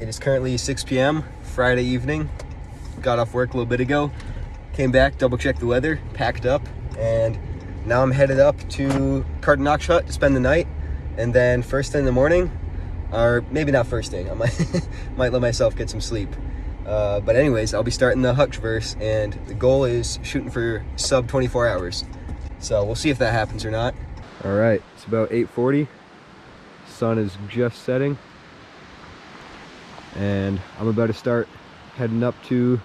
It is currently 6 p.m. Friday evening. Got off work a little bit ago. Came back, double checked the weather, packed up, and now I'm headed up to Galehead Hut to spend the night. And then first thing in the morning, or maybe not first thing, I might let myself get some sleep. But anyways, I'll be starting the hut traverse, and the goal is shooting for sub 24 hours. So we'll see if that happens or not. All right, it's about 8:40. Sun is just setting. And I'm about to start heading up to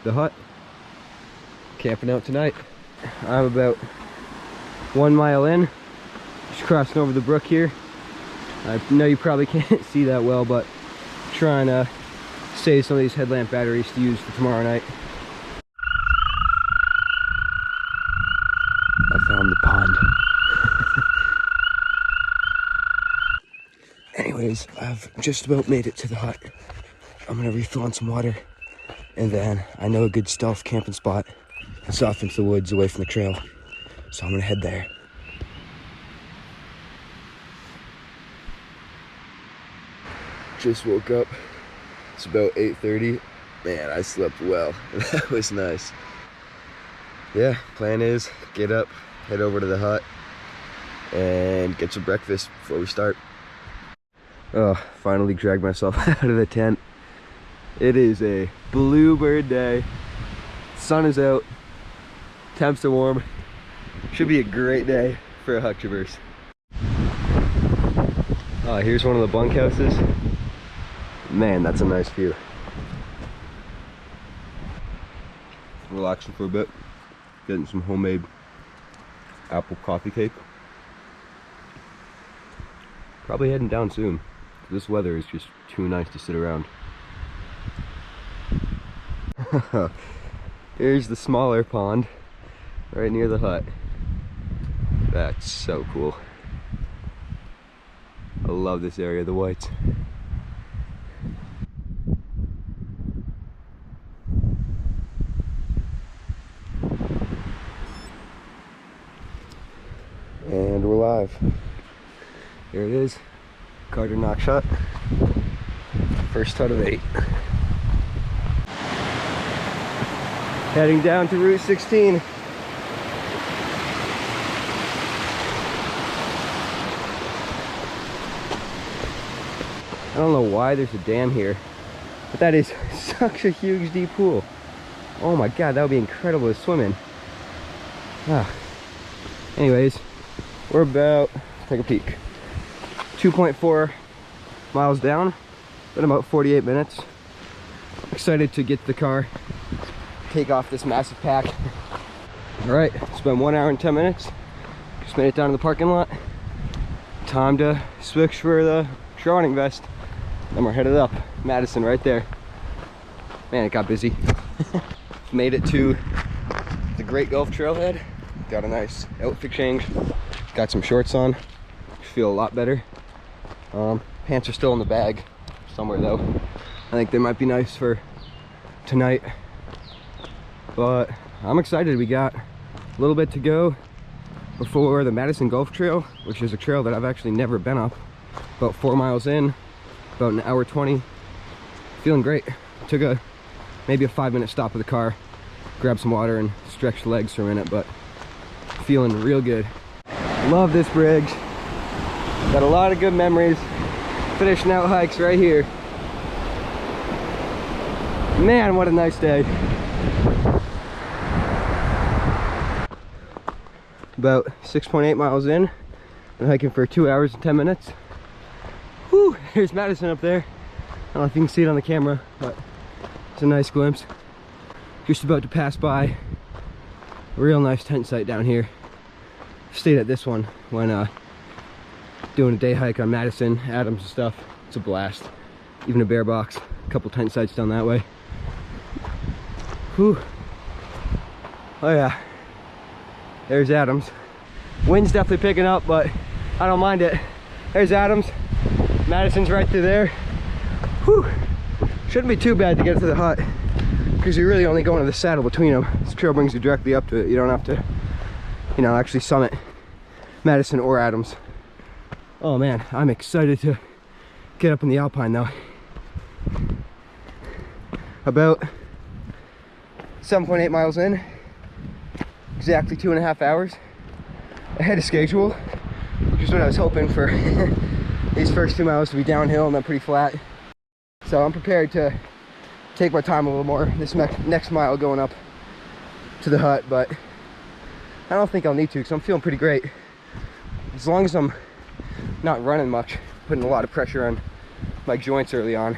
the hut, camping out tonight. I'm about 1 mile in, just crossing over the brook here. I know you probably can't see that well, but I'm trying to save some of these headlamp batteries to use for tomorrow night. I found the pond. Anyways, I've just about made it to the hut. I'm gonna refill on some water, and then I know a good stealth camping spot. It's off into the woods away from the trail, so I'm gonna head there. Just woke up. It's about 8:30. Man, I slept well. That was nice. Yeah, plan is get up, head over to the hut, and get some breakfast before we start. Oh, finally dragged myself out of the tent. It is a bluebird day. Sun is out. Temps are warm. Should be a great day for a hut traverse. Oh, here's one of the bunkhouses. Man, that's a nice view. Relaxing for a bit. Getting some homemade apple coffee cake. Probably heading down soon. This weather is just too nice to sit around. Here's the smaller pond right near the hut. That's so cool. I love this area, the whites. And we're live. Here it is, Galehead Hut. First hut of 8. Heading down to Route 16. I don't know why there's a dam here, but that is such a huge deep pool. Oh my god, that would be incredible to swim in. Ah. Anyways, we're about, take a peek, 2.4 miles down, been about 48 minutes. Excited to get to the car, take off this massive pack. All right, it's been 1 hour and 10 minutes. Just made it down to the parking lot. Time to switch for the shrouding vest. Then we're headed up. Madison right there. Man, it got busy. Made it to the Great Gulf Trailhead. Got a nice outfit change. Got some shorts on. Feel a lot better. Pants are still in the bag somewhere though. I think they might be nice for tonight. But I'm excited. We got a little bit to go before the Madison Gulf Trail, which is a trail that I've actually never been up. About 4 miles in, about an hour 20. Feeling great. Took maybe a 5-minute stop with the car, grab some water and stretch the legs for a minute, but feeling real good. Love this bridge. Got a lot of good memories. Finishing out hikes right here. Man, what a nice day. About 6.8 miles in. Been hiking for 2 hours and 10 minutes. Whew, here's Madison up there. I don't know if you can see it on the camera, but it's a nice glimpse. Just about to pass by a real nice tent site down here. Stayed at this one when doing a day hike on Madison, Adams and stuff. It's a blast. Even a bear box. A couple tent sites down that way. Whew. Oh yeah. There's Adams. Wind's definitely picking up, but I don't mind it. There's Adams. Madison's right through there. Whew. Shouldn't be too bad to get to the hut, because you're really only going to the saddle between them. This trail brings you directly up to it. You don't have to, you know, actually summit Madison or Adams. Oh man, I'm excited to get up in the Alpine though. About 7.8 miles in, exactly 2.5 hours ahead of schedule, which is what I was hoping for. These first 2 miles to be downhill and then pretty flat. So I'm prepared to take my time a little more this next mile going up to the hut, but I don't think I'll need to because I'm feeling pretty great. As long as I'm not running much, putting a lot of pressure on my joints early on,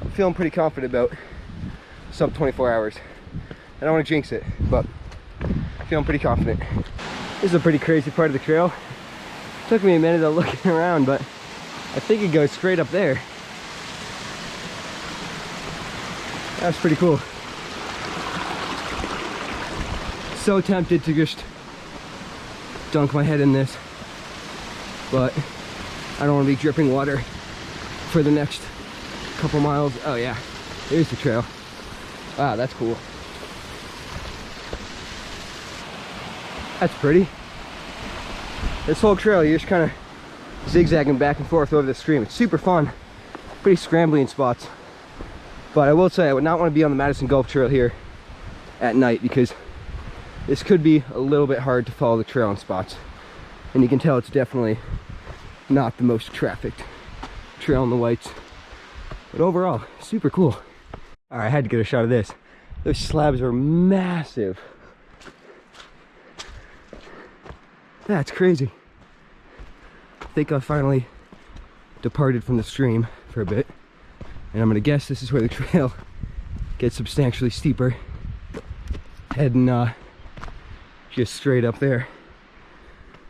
I'm feeling pretty confident about sub 24 hours. I don't want to jinx it, but I'm feeling pretty confident. This is a pretty crazy part of the trail. Took me a minute of looking around, but I think it goes straight up there. That's pretty cool. So tempted to just dunk my head in this, but I don't want to be dripping water for the next couple miles. Oh yeah, here's the trail. Wow, that's cool. That's pretty. This whole trail, you're just kind of zigzagging back and forth over the stream. It's super fun. Pretty scrambly in spots. But I will say, I would not want to be on the Madison Gulf Trail here at night because this could be a little bit hard to follow the trail in spots. And you can tell it's definitely not the most trafficked trail in the Whites. But overall, super cool. All right, I had to get a shot of this. Those slabs are massive. That's crazy. I think I finally departed from the stream for a bit. And I'm gonna guess this is where the trail gets substantially steeper. Heading just straight up there.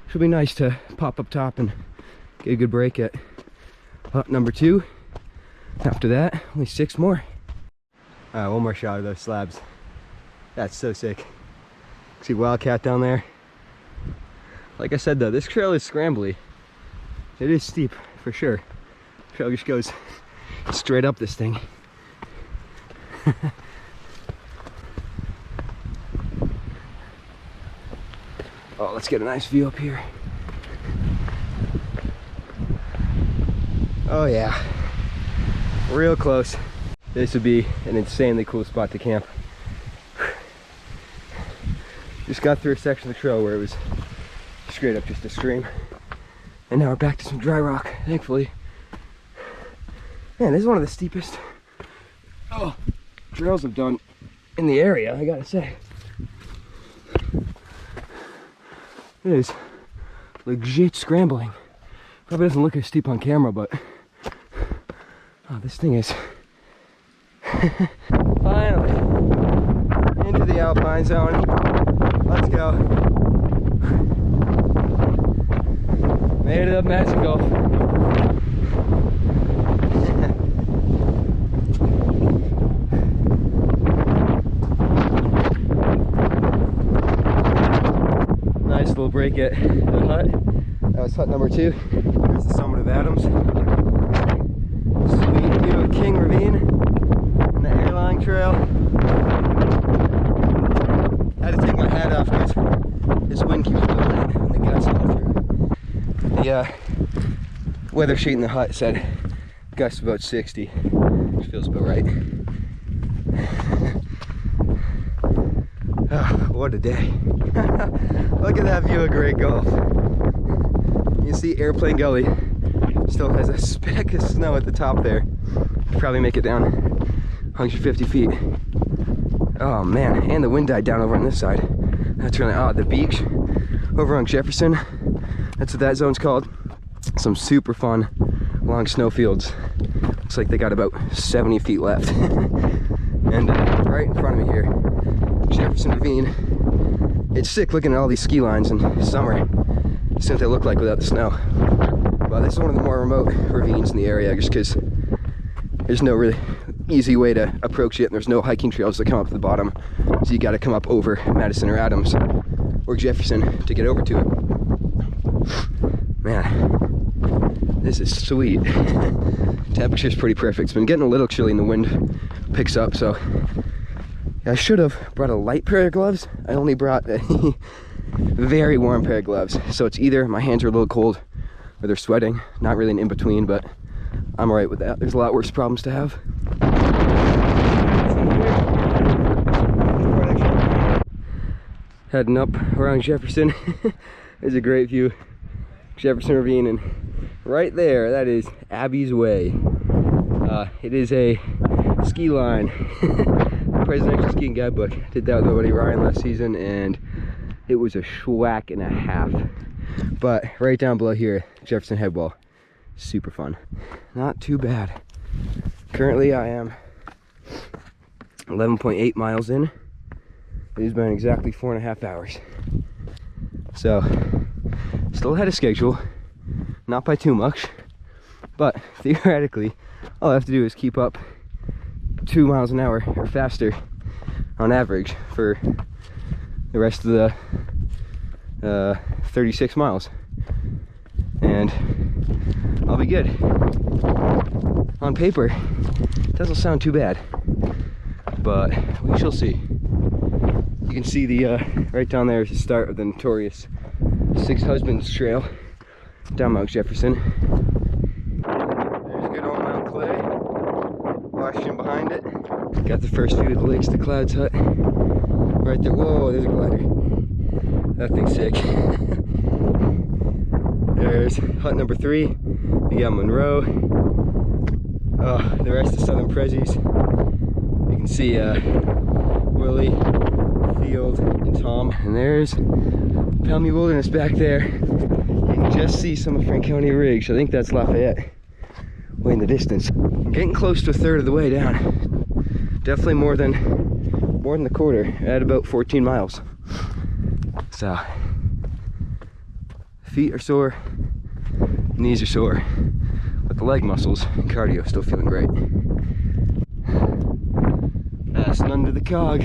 Should be nice to pop up top and get a good break at hut number 2. After that, only 6 more. One more shot of those slabs. That's so sick. See Wildcat down there. Like I said though, this trail is scrambly. It is steep for sure. Trail just goes straight up this thing. Oh, let's get a nice view up here. Oh yeah, real close. This would be an insanely cool spot to camp. Just got through a section of the trail where it was straight up just a stream. And now we're back to some dry rock, thankfully. Man, this is one of the steepest trails I've done in the area, I gotta say. It is legit scrambling. Probably doesn't look as steep on camera, but oh, this thing is finally into the alpine zone. Let's go. Made it up Madison Gulf. Nice little break at the hut. That was hut number 2. There's the summit of Adams. Sweet view of King Ravine and the airline trail. I had to take my hat off because this wind keeps blowing it and the gusts come through. The weather sheet in the hut said gusts about 60, which feels about right. Oh, what a day. Look at that view of Great Gulf. You see Airplane Gully still has a speck of snow at the top there. Probably make it down 150 feet. Oh man, and the wind died down over on this side. That's really odd. The beach over on Jefferson, that's what that zone's called. Some super fun long snowfields. Looks like they got about 70 feet left. And right in front of me here, Jefferson Ravine. It's sick looking at all these ski lines in summer. See what they look like without the snow. But this is one of the more remote ravines in the area just because there's no really easy way to approach it and there's no hiking trails that come up to the bottom. So you gotta come up over Madison or Adams or Jefferson to get over to it. Man, this is sweet. Temperature's pretty perfect. It's been getting a little chilly and the wind picks up, so I should have brought a light pair of gloves. I only brought a very warm pair of gloves. So it's either my hands are a little cold or they're sweating. Not really an in-between, but I'm alright with that. There's a lot worse problems to have. Heading up around Jefferson. There's a great view. Jefferson Ravine, and right there, that is Abby's Way. It is a ski line. Presidential skiing guidebook. Did that with my buddy Ryan last season, and it was a schwack and a half. But right down below here, Jefferson Headwall. Super fun. Not too bad. Currently I am 11.8 miles in. It has been exactly 4.5 hours. So, still ahead of schedule. Not by too much. But theoretically, all I have to do is keep up 2 miles an hour or faster on average for the rest of the 36 miles. And I'll be good. On paper, it doesn't sound too bad, but we shall see. You can see the right down there is the start of the notorious Six Husbands Trail down Mount Jefferson. There's good old Mount Clay, Washington behind it. Got the first view of the Lakes to Clouds Hut right there. Whoa, there's a glider. That thing's sick. There's hut number 3. We got Monroe. Oh, the rest of Southern Prezzies. You can see Willie, Field, and Tom. And there's Pelmy Wilderness back there. You can just see some of Franconia Ridge. I think that's Lafayette, way in the distance. I'm getting close to a third of the way down. Definitely more than the quarter, at about 14 miles. So, feet are sore, knees are sore, but the leg muscles and cardio still feeling great. Passing under the cog.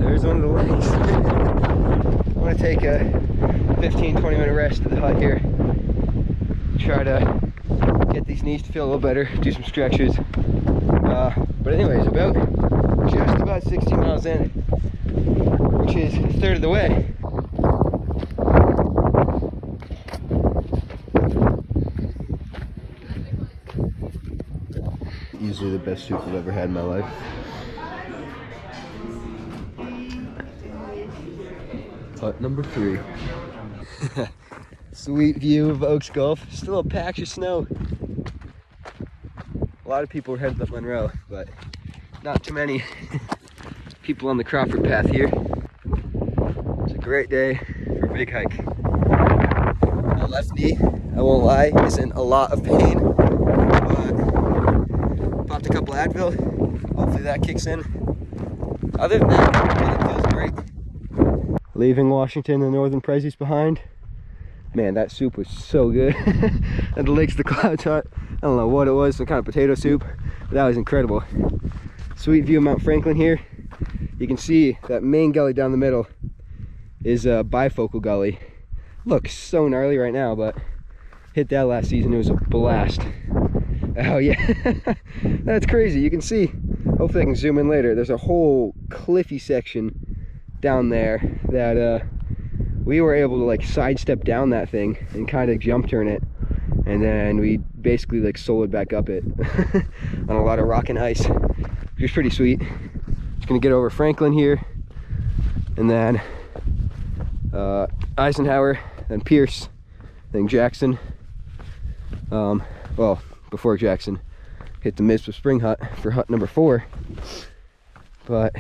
There's one of the lakes. I want to take a 15-20 minute rest at the hut here. Try to get these knees to feel a little better, do some stretches. But anyways, just about 16 miles in, which is a third of the way. Easily the best soup I've ever had in my life. Hut number 3. Sweet view of Oaks Gulf. Still a patch of snow. A lot of people are headed up Monroe, but not too many people on the Crawford path here. It's a great day for a big hike. My left knee, I won't lie, is in a lot of pain, but popped a couple Advil. Hopefully that kicks in. Other than that, it feels great. Leaving Washington and the Northern Prezzies behind. Man, that soup was so good. And the Lakes to Clouds Hut, I don't know what it was, some kind of potato soup, but that was incredible. Sweet view of Mount Franklin here. You can see that main gully down the middle is a bifocal gully. Looks so gnarly right now, but hit that last season, it was a blast. Oh yeah, that's crazy. You can see, hopefully I can zoom in later, there's a whole cliffy section down there that we were able to like sidestep down that thing and kind of jump turn it, and then we basically like soloed back up it on a lot of rock and ice, which is pretty sweet. Just gonna get over Franklin here, and then Eisenhower, then Pierce, then Jackson. Well, before Jackson, hit the Mizpah Spring Hut for hut number 4. But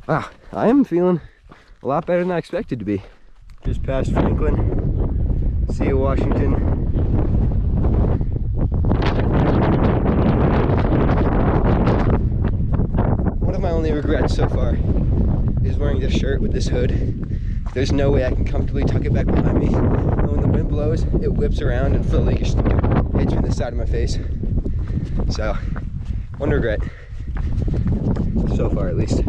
wow, I am feeling a lot better than I expected to be. Just past Franklin, Sea of Washington. One of my only regrets so far is wearing this shirt with this hood. There's no way I can comfortably tuck it back behind me. And when the wind blows, it whips around and fully just hits me in the side of my face. So, one regret. So far at least.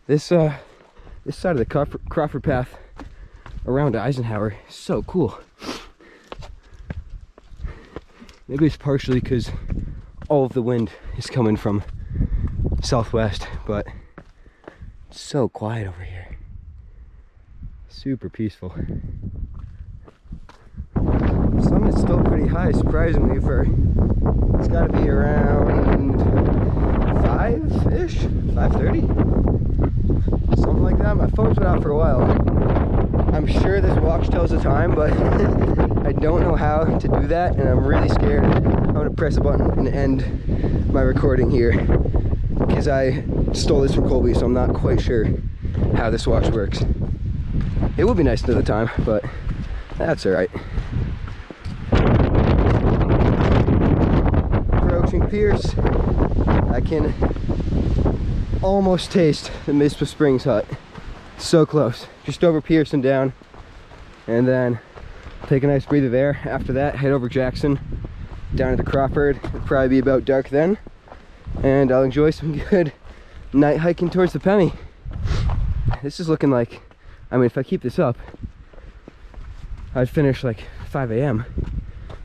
This side of the Crawford path around Eisenhower is so cool. Maybe it's partially because all of the wind is coming from southwest, but it's so quiet over here. Super peaceful. Summit's still pretty high, surprisingly, for it's got to be around 5-ish, 5:30, something like that. My phone's been out for a while. I'm sure this watch tells the time, but I don't know how to do that, and I'm really scared. I'm gonna press a button and end my recording here because I stole this from Colby, so I'm not quite sure how this watch works. It would be nice to know the time, but that's all right. Approaching Pierce, I can almost taste the Mizpah Springs hut. So close, just over Pierce and down, and then take a nice breather there. After that, head over Jackson down to the Crawford. It'll probably be about dark then, and I'll enjoy some good night hiking towards the Pemi. This is looking like, I mean, if I keep this up, I'd finish like 5 a.m.,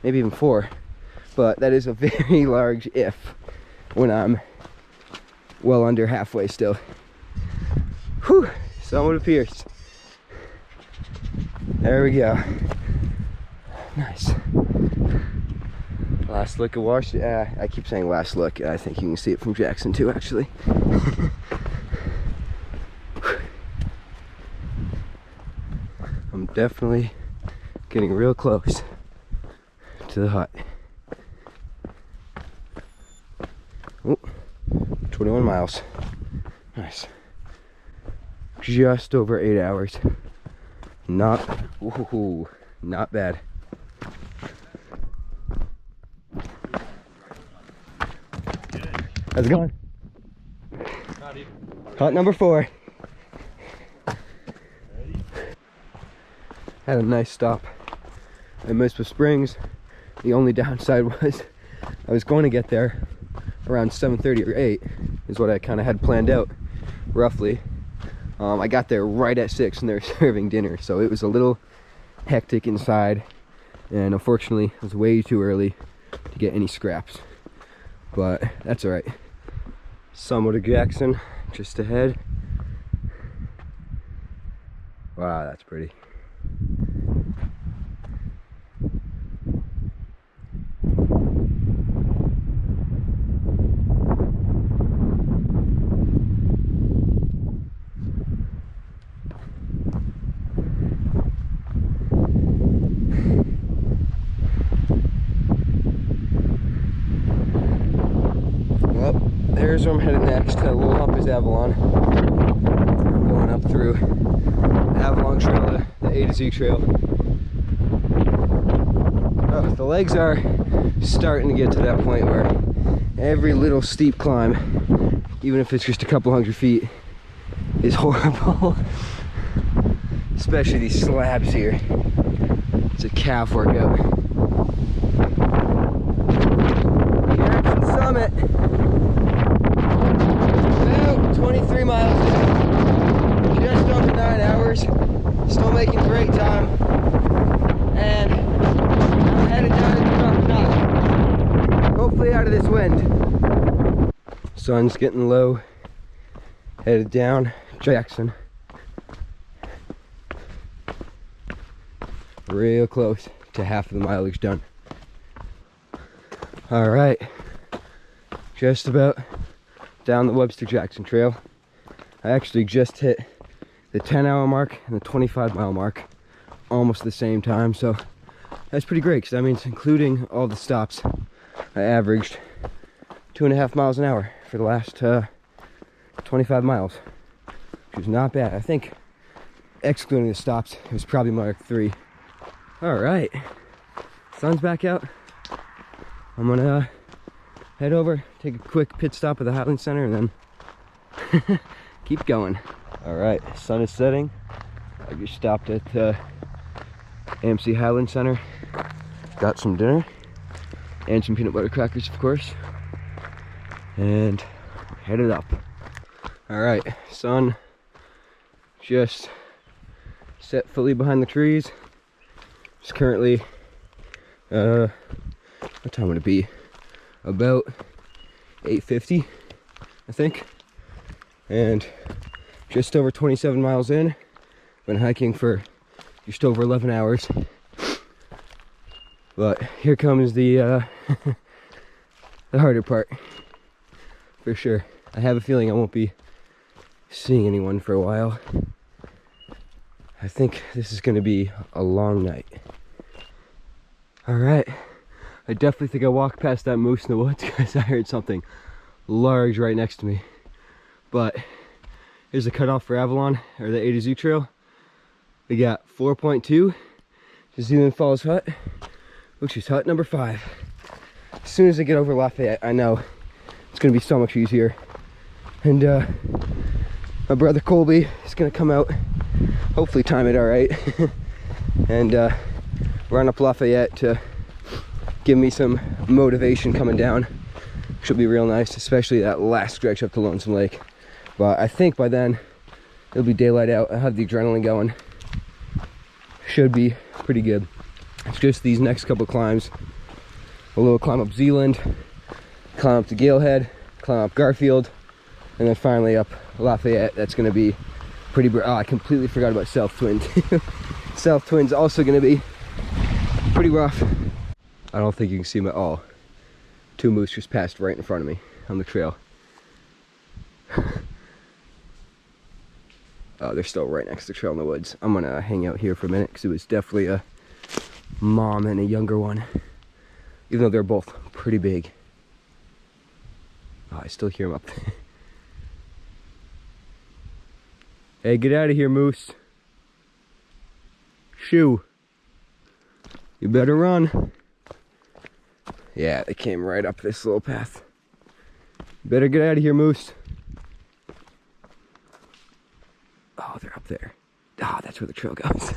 maybe even 4, but that is a very large if when I'm well under halfway still. Whew, Summit of Pierce. There we go. Nice. Last look at Washington. I keep saying last look. I think you can see it from Jackson too, actually. I'm definitely getting real close to the hut. Oh, 21 miles. Nice. Just over 8 hours. Not bad. How's it going? Hut number 4. Had a nice stop at Mizpah Springs. The only downside was I was going to get there around 7:30 or 8 is what I kind of had planned out, roughly. I got there right at 6 and they're serving dinner, so it was a little hectic inside, and unfortunately it was way too early to get any scraps, but that's all right. Summit of Jackson just ahead. Wow, that's pretty. There's where I'm headed next. That little hump is Avalon. I'm going up through the Avalon Trail, the A to Z trail. Oh, the legs are starting to get to that point where every little steep climb, even if it's just a couple hundred feet, is horrible. Especially these slabs here. It's a calf workout. Jackson Summit. 23 miles in, just over 9 hours, still making great time, and I'm headed down to the Crawford, hopefully out of this wind. Sun's getting low, headed down Jackson. Real close to half of the mileage done. All right, just about down the Webster Jackson Trail. I actually just hit the 10-hour mark and the 25-mile mark almost at the same time, so that's pretty great, because that means including all the stops, I averaged 2.5 miles an hour for the last 25 miles, which is not bad. I think excluding the stops, it was probably Mark 3. All right, sun's back out. I'm gonna head over, take a quick pit stop at the Highland Center, and then keep going. All right, sun is setting. I just stopped at AMC Highland Center, got some dinner and some peanut butter crackers, of course, and headed up. All right, sun just set fully behind the trees. It's currently what time would it be? About 8:50, I think. And just over 27 miles in. Been hiking for just over 11 hours. But here comes the the harder part, for sure. I have a feeling I won't be seeing anyone for a while. I think this is gonna be a long night. All right, I definitely think I walked past that moose in the woods because I heard something large right next to me. But here's the cutoff for Avalon, or the A to Z trail. We got 4.2 to Zealand Falls Hut, which is hut number 5. As soon as I get over Lafayette, I know it's gonna be so much easier. And my brother Colby is gonna come out, hopefully time it all right, and run up Lafayette to give me some motivation coming down, which will be real nice, especially that last stretch up to Lonesome Lake. But I think by then it'll be daylight out. I have the adrenaline going. Should be pretty good. It's just these next couple climbs. A little climb up Zealand, climb up to Galehead, climb up Garfield, and then finally up Lafayette. That's gonna be pretty, oh, I completely forgot about South Twin too. South Twin's also gonna be pretty rough. I don't think you can see them at all. 2 moose just passed right in front of me on the trail. Oh, they're still right next to the trail in the woods. I'm gonna hang out here for a minute because it was definitely a mom and a younger one, even though they're both pretty big. Oh, I still hear them up there. Hey, get out of here, moose. Shoo. You better run. Yeah, they came right up this little path. Better get out of here, moose. Oh, they're up there. Oh, that's where the trail goes.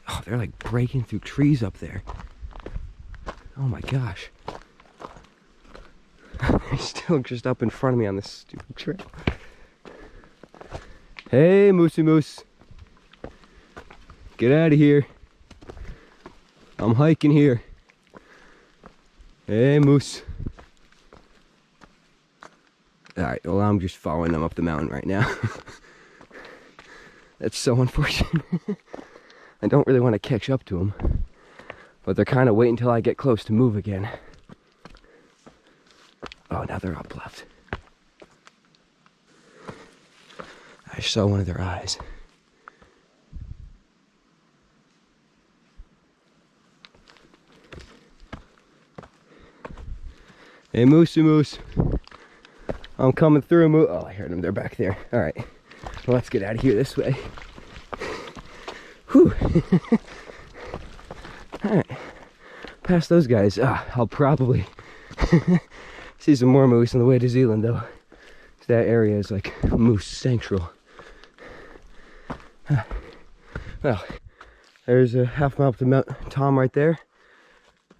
Oh, they're like breaking through trees up there. Oh my gosh. They're still just up in front of me on this stupid trail. Hey, Moosey Moose. Get out of here. I'm hiking here. Hey, Moose. Alright, well, I'm just following them up the mountain right now. That's so unfortunate. I don't really want to catch up to them, but they're kind of waiting until I get close to move again. Oh, now they're up left. I saw one of their eyes. Hey, Moosey Moose. I'm coming through, Moose. Oh, I heard them. They're back there. All right. Well, let's get out of here this way. Whew. All right. Past those guys. I'll probably see some more moose on the way to Zealand, though. That area is like moose central. Well, there's a half mile up to Mount Tom right there.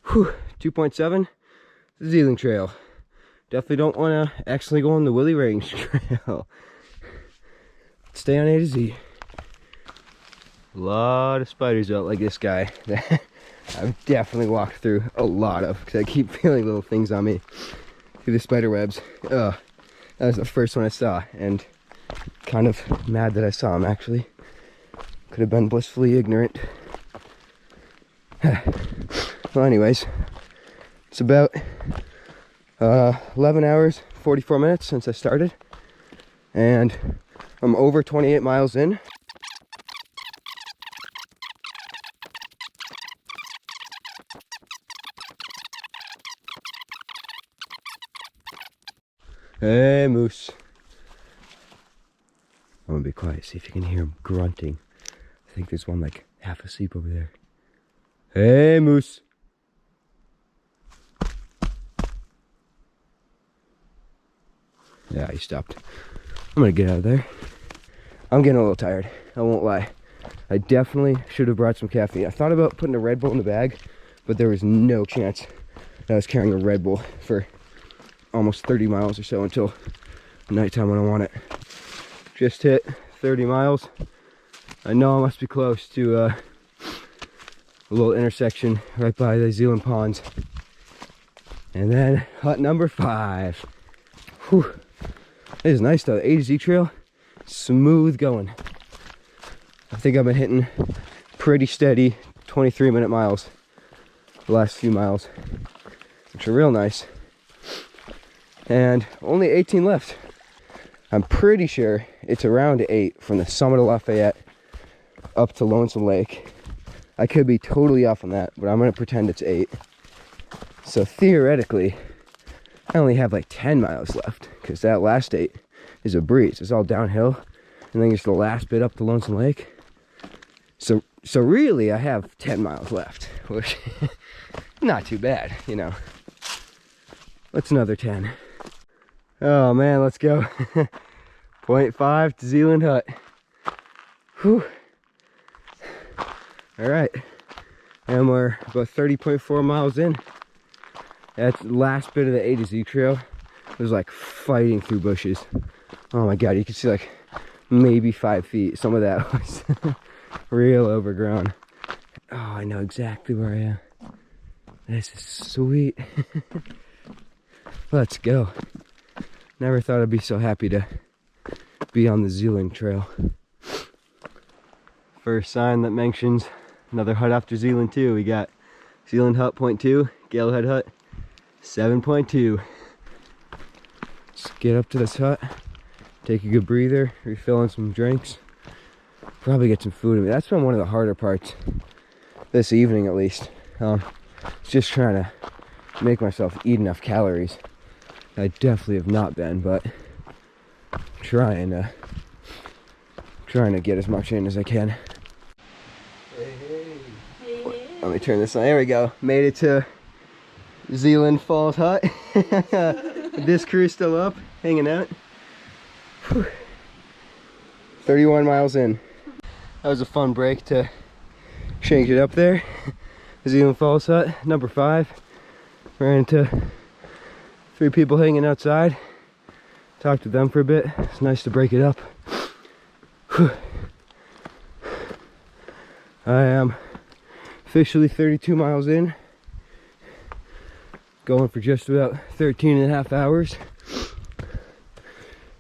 Whew. 2.7. The Zealand Trail. Definitely don't want to actually go on the Willie Range Trail. Stay on A to Z. A lot of spiders out like this guy that I've definitely walked through a lot of, because I keep feeling little things on me through the spider webs. That was the first one I saw, and kind of mad that I saw him, actually. Could have been blissfully ignorant. Well, anyways, it's about 11 hours 44 minutes since I started, and I'm over 28 miles in. Hey, moose. I'm gonna be quiet, see if you can hear him grunting. I think there's one like half asleep over there. Hey, moose. Yeah, he stopped. I'm gonna get out of there. I'm getting a little tired, I won't lie. I definitely should have brought some caffeine. I thought about putting a Red Bull in the bag, but there was no chance that I was carrying a Red Bull for almost 30 miles or so until nighttime when I want it. Just hit 30 miles. I know I must be close to a little intersection right by the Zealand Ponds. And then hut number 5. Whew. It is nice though. The A to Z trail, smooth going. I think I've been hitting pretty steady 23-minute miles the last few miles, which are real nice. And only 18 left. I'm pretty sure it's around 8 from the summit of Lafayette up to Lonesome Lake. I could be totally off on that, but I'm gonna pretend it's 8. So theoretically, I only have like 10 miles left, because that last 8 is a breeze. It's all downhill, and then just the last bit up to Lonesome Lake. So really, I have 10 miles left, which not too bad, you know. What's another 10? Oh man, let's go. 0.5 to Zealand Hut. Whew. All right, and we're about 30.4 miles in. That last bit of the A to Z trail was like fighting through bushes. Oh my God, you can see like maybe 5 feet. Some of that was real overgrown. Oh, I know exactly where I am. This is sweet. Let's go. Never thought I'd be so happy to be on the Zealand Trail. First sign that mentions another hut after Zealand 2. We got Zealand Hut 0.2, Galehead Hut 7.2. Just get up to this hut, take a good breather, refill on some drinks, probably get some food in me. That's been one of the harder parts this evening, at least. Just trying to make myself eat enough calories. I definitely have not been, but trying to get as much in as I can. Let me turn this on. There we go. Made it to Zealand Falls Hut. This crew's still up, hanging out. Whew. 31 miles in. That was a fun break to shake it up there. Zealand Falls Hut, number 5. Ran into 3 people hanging outside. Talked to them for a bit. It's nice to break it up. Whew. I am officially 32 miles in. Going for just about 13.5 hours.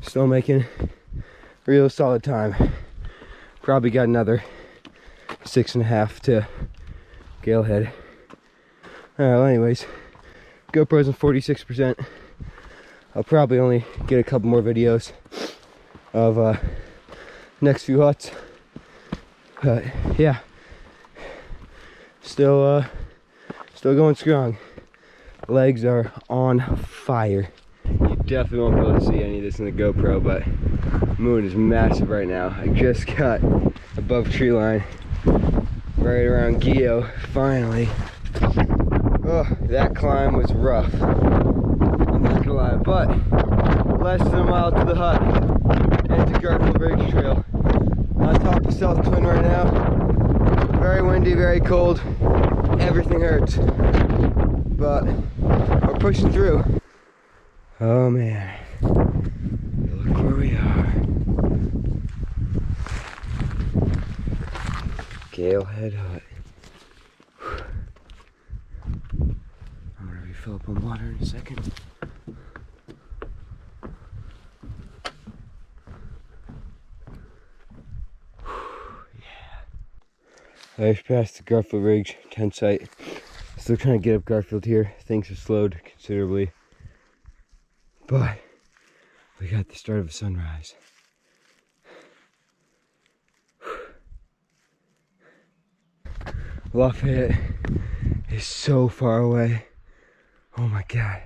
Still making real solid time. Probably got another 6.5 to Galehead. Alright, well anyways, GoPro's on 46%. I'll probably only get a couple more videos of next few huts. But yeah, still going strong. Legs are on fire. You definitely won't be able to see any of this in the GoPro, but the moon is massive right now. I just got above tree line, right around Gio, finally. Oh, that climb was rough, I'm not gonna lie, but less than a mile to the hut and to Garfield Ridge Trail. On top of South Twin right now. Very windy, very cold, everything hurts, but we're pushing through. Oh man, look where we are. Galehead Hut. I'm gonna refill up on water in a second. I just passed the Garfield Ridge tent site. Still trying to get up Garfield here. Things have slowed considerably. But we got the start of a sunrise. Lafayette is so far away. Oh my God.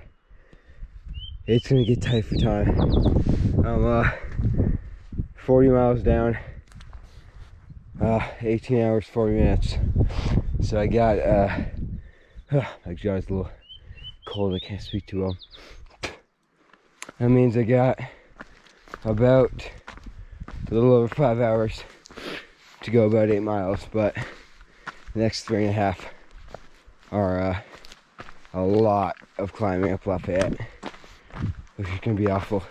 It's gonna get tight for time. I'm 40 miles down. 18 hours, 40 minutes. So I got, my jaw's a little cold, I can't speak too well. That means I got about a little over 5 hours to go about 8 miles, but the next 3.5 are a lot of climbing up Lafayette, which is gonna be awful.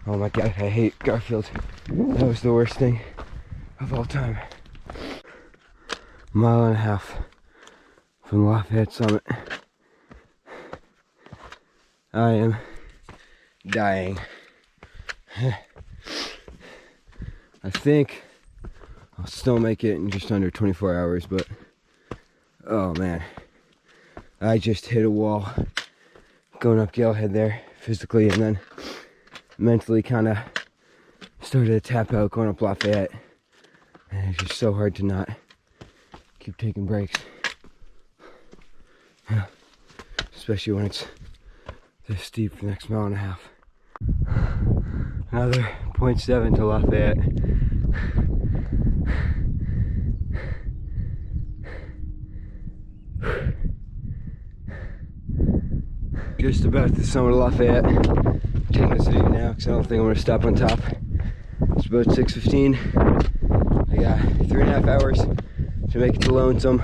Oh my God, I hate Garfield. That was the worst thing of all time. 1.5 miles from Lafayette summit. I am dying. I think I'll still make it in just under 24 hours, but oh man, I just hit a wall going up Galehead there physically, and then mentally kind of started to tap out going up Lafayette, and it's just so hard to not keep taking breaks, especially when it's this steep for the next mile and a half. Another 0.7 to Lafayette. Just about at the summit of Lafayette. I'm taking this video now because I don't think I'm going to stop on top. It's about 6:15. I got 3.5 hours to make it to Lonesome.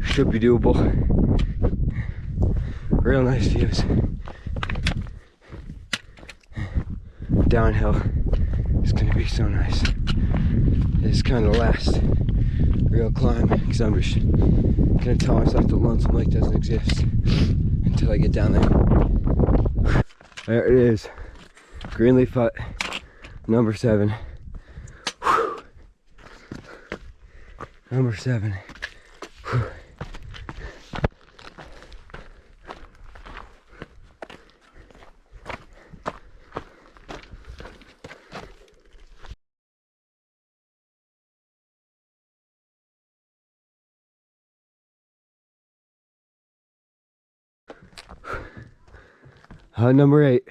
Should be doable. Real nice views. Downhill is going to be so nice. This is kind of the last real climb because I'm just going to tell myself that Lonesome Lake doesn't exist until I get down there. There it is. Greenleaf Hut, number 7. Whew. Number 7. Whew. Hut number 8.